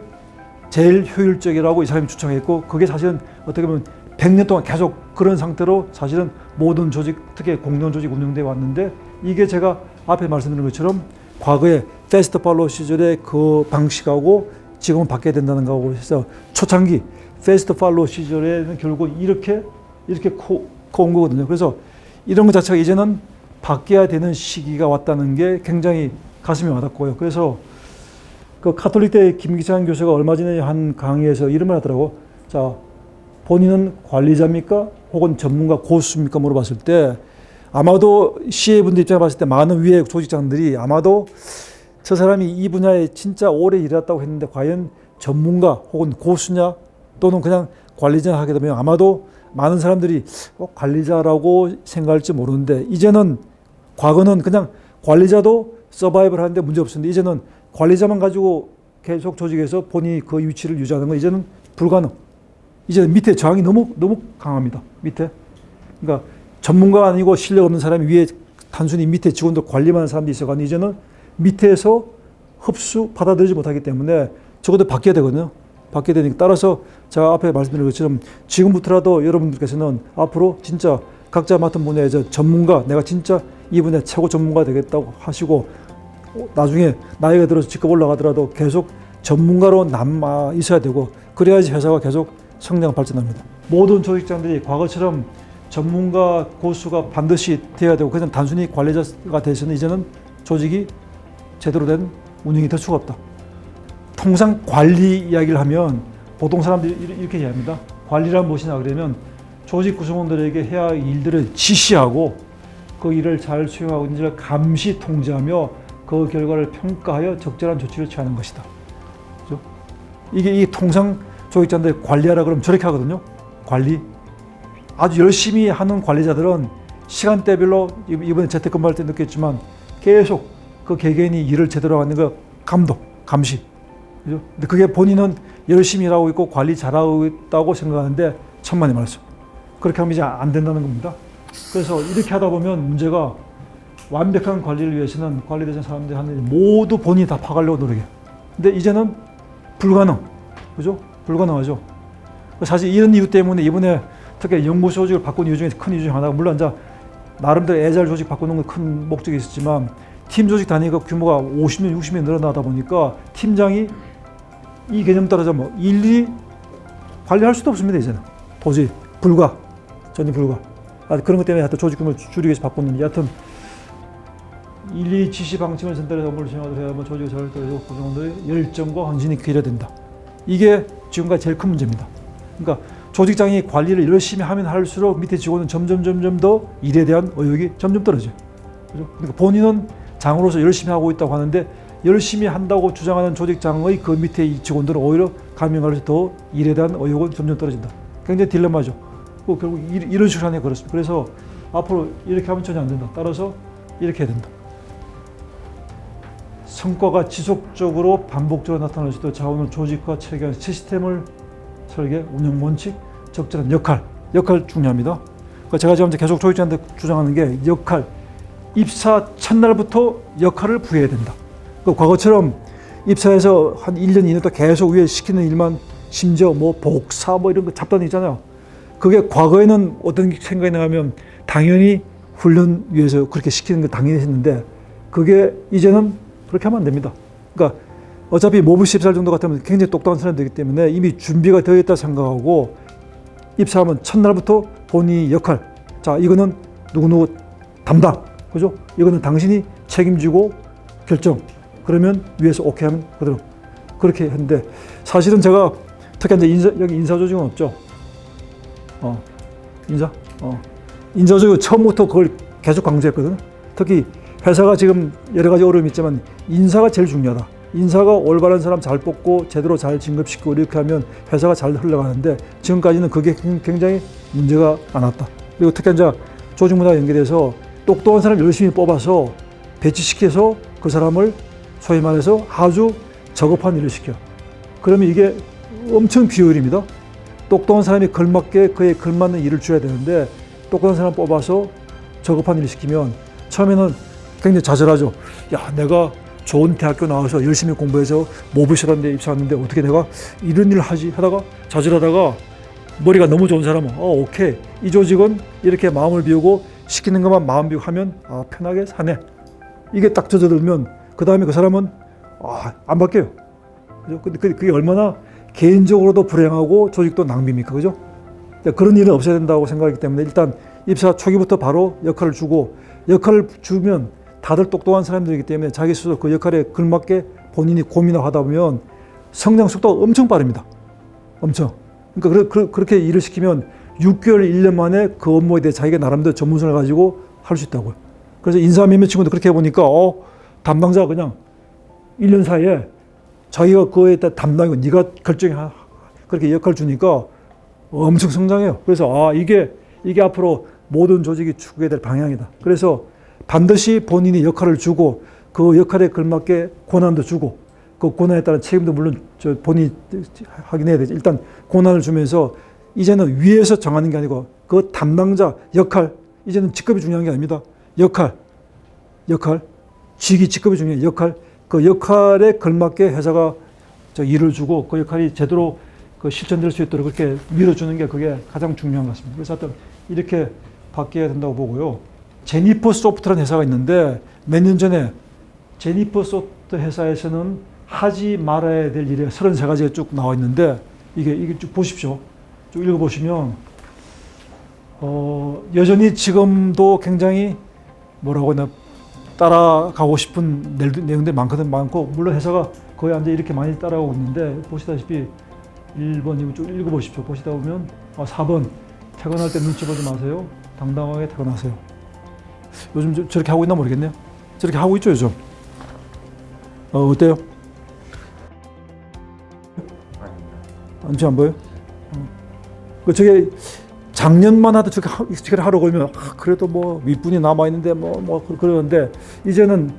제일 효율적이라고 이 사람이 주장했고 그게 사실은 어떻게 보면 100년 동안 계속 그런 상태로 사실은 모든 조직, 특히 공론 조직 운영되어 왔는데 이게 제가 앞에 말씀드린 것처럼 과거에 패스트 팔로우 시절의 그 방식하고 지금은 바뀌어야 된다는 거고 해서 초창기 패스트 팔로우 시절에는 결국 이렇게 온 거거든요. 그래서 이런 것 자체가 이제는 바뀌어야 되는 시기가 왔다는 게 굉장히 가슴이 와닿고요. 그래서 그 카톨릭대 김기찬 교수가 얼마 전에 한 강의에서 이런 말 하더라고. 자, 본인은 관리자입니까? 혹은 전문가 고수입니까? 물어봤을 때 아마도 CA분들 입장에 봤을 때 많은 위에 조직장들이 아마도 저 사람이 이 분야에 진짜 오래 일했다고 했는데 과연 전문가 혹은 고수냐 또는 그냥 관리자 하게 되면 아마도 많은 사람들이 관리자라고 생각할지 모르는데 이제는 과거는 그냥 관리자도 서바이벌 하는데 문제 없었는데 이제는 관리자만 가지고 계속 조직에서 본인이 그 위치를 유지하는 건 이제는 불가능. 이제는 밑에 저항이 너무 강합니다. 밑에. 그러니까 전문가가 아니고 실력 없는 사람이 위에 단순히 밑에 직원들 관리만 하는 사람들이 있어가지고 이제는 밑에서 받아들이지 못하기 때문에 적어도 바뀌어야 되거든요. 바뀌어야 되니까 따라서 제가 앞에 말씀드린 것처럼 지금부터라도 여러분들께서는 앞으로 진짜 각자 맡은 분야에 전문가, 내가 진짜 이 분야 최고 전문가 되겠다고 하시고 나중에 나이가 들어서 직급 올라가더라도 계속 전문가로 남아 있어야 되고 그래야지 회사가 계속 성장 발전합니다. 모든 조직장들이 과거처럼 전문가 고수가 반드시 되어야 되고 그냥 단순히 관리자가 돼서는 이제는 조직이 제대로 된 운영이 될 수가 없다. 통상 관리 이야기를 하면 보통 사람들이 이렇게 이야기합니다. 관리란 무엇이냐 그러면 조직 구성원들에게 해야 할 일들을 지시하고 그 일을 잘 수행하고 있는지를 감시 통제하며 그 결과를 평가하여 적절한 조치를 취하는 것이다. 그렇죠? 이게 이 통상 조직자들 관리하라 그러면 저렇게 하거든요. 관리. 아주 열심히 하는 관리자들은 시간대별로 이번에 재택근무할 때 느꼈지만 계속 그 개개인이 일을 제대로 하는 거 감시. 그죠? 근데 그게 본인은 열심히 일하고 있고 관리 잘하고 있다고 생각하는데 천만의 말씀. 그렇게 하면 이제 안 된다는 겁니다. 그래서 이렇게 하다 보면 문제가 완벽한 관리를 위해서는 관리되는 사람들이 하는 일 모두 본인이 다 파가려고 노력해요. 근데 이제는 불가능. 그죠? 불가능하죠. 사실 이런 이유 때문에 이번에 특히 연구소 조직을 바꾼 이유 중에 큰 이유 중 하나가 물론 이제 나름대로 애잘 조직 바꾸는 건 큰 목적이 있었지만 팀 조직 단위가 규모가 50명, 60명 늘어나다 보니까 팀장이 이 개념 따라서 뭐 일일이 관리할 수도 없습니다. 이제는 도저히 전혀 불가. 그런 것 때문에 하여튼 조직 규모를 줄이기 위해서 바꿨는데 여하튼 일일이 지시 방침을 전달해서 업무를 진행하도록 해야만 조직을 잘 되고 구성원들의 열정과 헌신이 기여해야 된다. 이게 지금까지 제일 큰 문제입니다. 그러니까 조직장이 관리를 열심히 하면 할수록 밑에 직원은 점점 더 일에 대한 의욕이 점점 떨어져요. 그죠? 그러니까 본인은 장으로서 열심히 하고 있다고 하는데 열심히 한다고 주장하는 조직장의 그 밑에 이 직원들은 오히려 가면 갈수록 더 일에 대한 의욕은 점점 떨어진다. 굉장히 딜레마죠. 결국 이런 식으로 하는 게 그렇습니다. 그래서 앞으로 이렇게 하면 전혀 안 된다. 따라서 이렇게 해야 된다. 성과가 지속적으로 반복적으로 나타날 수 있도록 자원을 조직화 체계한 시스템을 설계, 운영 원칙, 적절한 역할 중요합니다. 그러니까 제가 지금 계속 조직자한테 주장하는 게 역할, 입사 첫날부터 역할을 부여해야 된다. 과거처럼 입사해서 한 1년, 2년 동안 계속 위에 시키는 일만 심지어 뭐 복사 이런 거 잡다니 있잖아요. 그게 과거에는 어떤 생각이 나면 당연히 훈련 위해서 그렇게 시키는 거 당연히 했는데 그게 이제는 그렇게 하면 안 됩니다. 그러니까 어차피 모브 14살 정도 같으면 굉장히 똑똑한 사람들이기 때문에 이미 준비가 되어 있다 생각하고 입사하면 첫날부터 본인이 역할, 자 이거는 누구누구 담당, 그죠? 이거는 당신이 책임지고 결정. 그러면 위에서 오케이 하면 그대로 그렇게 했는데 사실은 제가 특히 이제 여기 인사 조직은 없죠. 인사 조직은 처음부터 그걸 계속 강조했거든요. 특히 회사가 지금 여러 가지 어려움이 있지만 인사가 제일 중요하다. 인사가 올바른 사람 잘 뽑고 제대로 잘 진급시키고 이렇게 하면 회사가 잘 흘러가는데 지금까지는 그게 굉장히 문제가 많았다. 그리고 특히 이제 조직 문화와 연계돼서 똑똑한 사람 열심히 뽑아서 배치시켜서 그 사람을 소위 말해서 아주 저급한 일을 시켜. 그러면 이게 엄청 비효율입니다. 똑똑한 사람이 걸맞게 그에 걸맞는 일을 줘야 되는데 똑똑한 사람 뽑아서 저급한 일을 시키면 처음에는 굉장히 좌절하죠. 야, 내가 좋은 대학교 나와서 열심히 공부해서 모비스라는 데 입사했는데 어떻게 내가 이런 일을 하지 하다가 좌절하다가 머리가 너무 좋은 사람은 오케이, 이 조직은 이렇게 마음을 비우고 시키는 것만 마음 비우고 하면 편하게 사네, 이게 딱 젖어들면 그 다음에 그 사람은 안 바뀌어요. 근데 그게 얼마나 개인적으로도 불행하고 조직도 낭비입니까, 그죠? 그런 일은 없어야 된다고 생각하기 때문에 일단 입사 초기부터 바로 역할을 주고, 역할을 주면 다들 똑똑한 사람들이기 때문에 자기 스스로 그 역할에 걸맞게 본인이 고민하다 보면 성장 속도가 엄청 빠릅니다. 엄청. 그러니까 그렇게 일을 시키면 6개월, 1년 만에 그 업무에 대해 자기가 나름대로 전문성을 가지고 할 수 있다고요. 그래서 인사 몇몇 친구도 그렇게 해보니까 담당자가 그냥 1년 사이에 자기가 그거에 따라 담당이고 네가 결정해, 그렇게 역할을 주니까 엄청 성장해요. 그래서 이게 앞으로 모든 조직이 추구해야 될 방향이다. 그래서 반드시 본인이 역할을 주고 그 역할에 걸맞게 권한도 주고 그 권한에 따른 책임도 물론 본인이 확인해야 되지. 일단 권한을 주면서 이제는 위에서 정하는 게 아니고 그 담당자 역할, 이제는 직급이 중요한 게 아닙니다. 역할, 직급이 중요해요. 역할, 그 역할에 걸맞게 회사가 일을 주고 그 역할이 제대로 실천될 수 있도록 그렇게 밀어주는 게 그게 가장 중요한 것 같습니다. 그래서 하여튼 이렇게 바뀌어야 된다고 보고요. 제니퍼 소프트라는 회사가 있는데 몇 년 전에 제니퍼 소프트 회사에서는 하지 말아야 될 일이 33가지가 쭉 나와 있는데 이게 쭉 보십시오. 쭉 읽어보시면 여전히 지금도 굉장히 뭐라고 하나 따라가고 싶은 내용들이 많고, 물론 회사가 거의 완전 이렇게 많이 따라가고 있는데 보시다시피 1번 쭉 읽어보십시오. 보시다 보면 4번 퇴근할 때 눈치 보지 마세요. 당당하게 퇴근하세요. 요즘 저렇게 하고 있나 모르겠네요. 저렇게 하고 있죠 요즘. 어때요? 안치 안 보여? 저게 작년만 하도 저렇게 하러 걸면 그래도 뭐 윗분이 남아 있는데 뭐 그러는데 이제는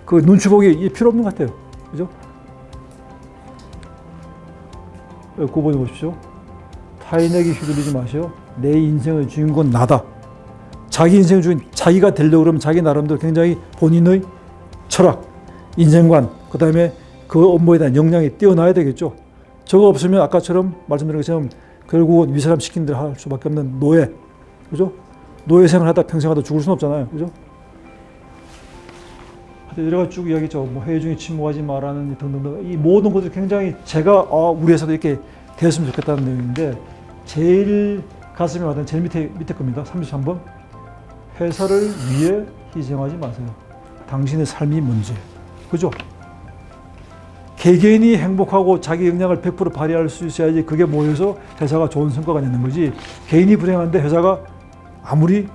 그 눈치 보기 필요 없는 것 같아요. 그죠? 9번에 보십시오. 타인에게 휘둘리지 마시오. 내 인생의 주인공은 나다. 자기 인생의 주인, 자기가 되려고 그러면 자기 나름대로 굉장히 본인의 철학, 인생관, 그 다음에 그 업무에 대한 역량이 뛰어나야 되겠죠. 저거 없으면 아까처럼 말씀드린 것처럼 결국은 위 사람 시킨 대로 할 수밖에 없는 노예, 그죠? 노예 생활하다 평생 하다 죽을 수는 없잖아요, 그죠? 여러 가지 쭉 이야기죠. 뭐 회의 중에 침묵하지 말라는 등등등, 이 모든 것들 굉장히 제가 우리 회사도 이렇게 됐으면 좋겠다는 내용인데 제일 가슴에 와닿는 제일 밑에 겁니다. 33번. 회사를 위해 희생하지 마세요. 당신의 삶이 문제예요. 그죠? 개개인이 행복하고 자기 역량을 100% 발휘할 수 있어야지 그게 모여서 회사가 좋은 성과가 내는 거지. 개인이 불행한데 회사가 아무리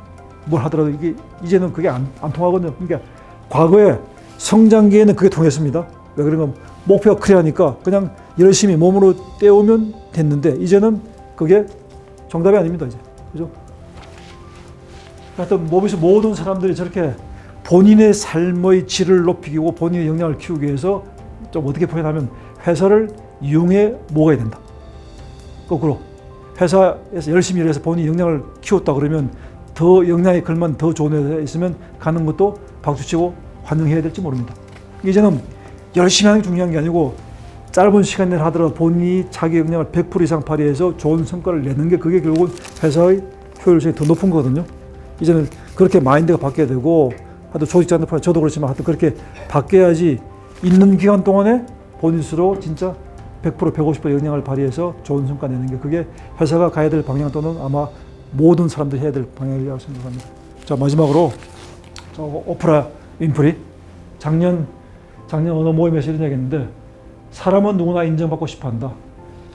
뭘 하더라도 이게 이제는 그게 안 통하거든요. 그러니까 과거에 성장기에는 그게 통했습니다. 왜 그런가? 목표가 크리하니까 그냥 열심히 몸으로 때우면 됐는데 이제는 그게 정답이 아닙니다. 이제. 그죠? 하여튼 모비스 모든 사람들이 저렇게 본인의 삶의 질을 높이고 본인의 역량을 키우기 위해서 좀 어떻게 표현하면 회사를 이용해 먹어야 된다. 거꾸로 회사에서 열심히 일해서 본인이 역량을 키웠다 그러면 더 역량에 걸만 더 좋은 회사에 있으면 가는 것도 박수치고 환영해야 될지 모릅니다. 이제는 열심히 하는 게 중요한 게 아니고 짧은 시간 내에 하더라도 본인이 자기 역량을 100% 이상 발휘해서 좋은 성과를 내는 게 그게 결국은 회사의 효율성이 더 높은 거거든요. 이제는 그렇게 마인드가 바뀌어야 되고 하여튼 조직자들 저도 그렇지만 하여튼 그렇게 바뀌어야지 있는 기간 동안에 본인 스스로 진짜 100% 150% 역량을 발휘해서 좋은 성과 내는 게 그게 회사가 가야 될 방향 또는 아마 모든 사람들이 해야 될 방향이라고 생각합니다. 자, 마지막으로 오프라 윈프리 작년 어느 모임에서 이런 얘기 했는데 사람은 누구나 인정받고 싶어 한다.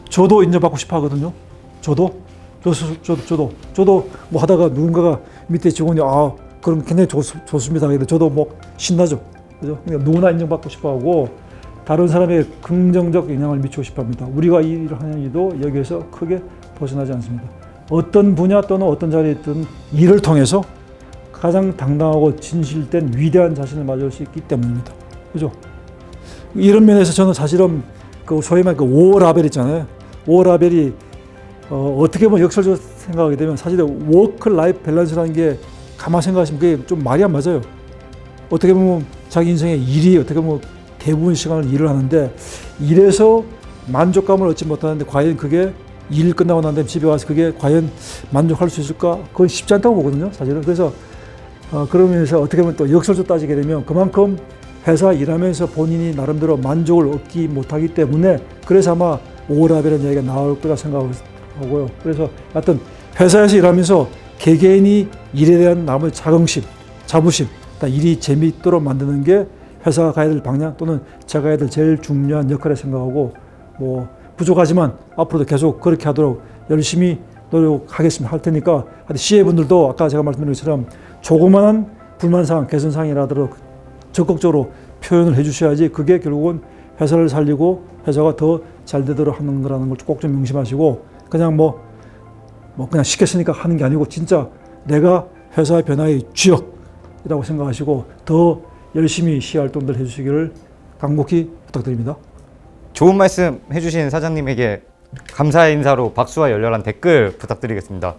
저도 인정받고 싶어 하거든요. 저도 뭐 하다가 누군가가 밑에 직원이 그럼 굉장히 좋습니다. 저도 뭐 신나죠. 그죠? 그러니까 누구나 인정받고 싶어 하고 다른 사람에게 긍정적 영향을 미치고 싶어 합니다. 우리가 이 일을 하는 일도 여기에서 크게 벗어나지 않습니다. 어떤 분야 또는 어떤 자리에 있든 일을 통해서 가장 당당하고 진실된 위대한 자신을 맞을 수 있기 때문입니다. 그죠? 이런 면에서 저는 사실은 그 소위 말해 5라벨 있잖아요. 워라벨이 어떻게 보면 역설적으로 생각하게 되면 사실 워크 라이프 밸런스라는 게 가만 생각하시면 그게 좀 말이 안 맞아요. 어떻게 보면 자기 인생의 일이 어떻게 보면 대부분 시간을 일을 하는데 일에서 만족감을 얻지 못하는데 과연 그게 일 끝나고 난 다음에 집에 와서 그게 과연 만족할 수 있을까? 그건 쉽지 않다고 보거든요, 사실은. 그래서 그런 면에서 어떻게 보면 또 역설적으로 따지게 되면 그만큼 회사 일하면서 본인이 나름대로 만족을 얻기 못하기 때문에 그래서 아마 오라벨은 얘기가 나올 거라 생각하고요. 그래서 하여튼 회사에서 일하면서 개개인이 일에 대한 나머지 자긍심, 자부심, 일이 재미있도록 만드는 게 회사가 가야 될 방향 또는 제가 해야 될 제일 중요한 역할을 생각하고 뭐 부족하지만 앞으로도 계속 그렇게 하도록 열심히 노력하겠습니다. 할 테니까 CA분들도 아까 제가 말씀드린 것처럼 조그마한 불만사항, 개선사항이라도 적극적으로 표현을 해주셔야지 그게 결국은 회사를 살리고 회사가 더 잘 되도록 하는 거라는 걸 꼭 좀 명심하시고 그냥 뭐 그냥 시켰으니까 하는 게 아니고 진짜 내가 회사의 변화의 주역이라고 생각하시고 더 열심히 시의 활동들 해주시기를 간곡히 부탁드립니다. 좋은 말씀 해주신 사장님에게 감사의 인사로 박수와 열렬한 댓글 부탁드리겠습니다.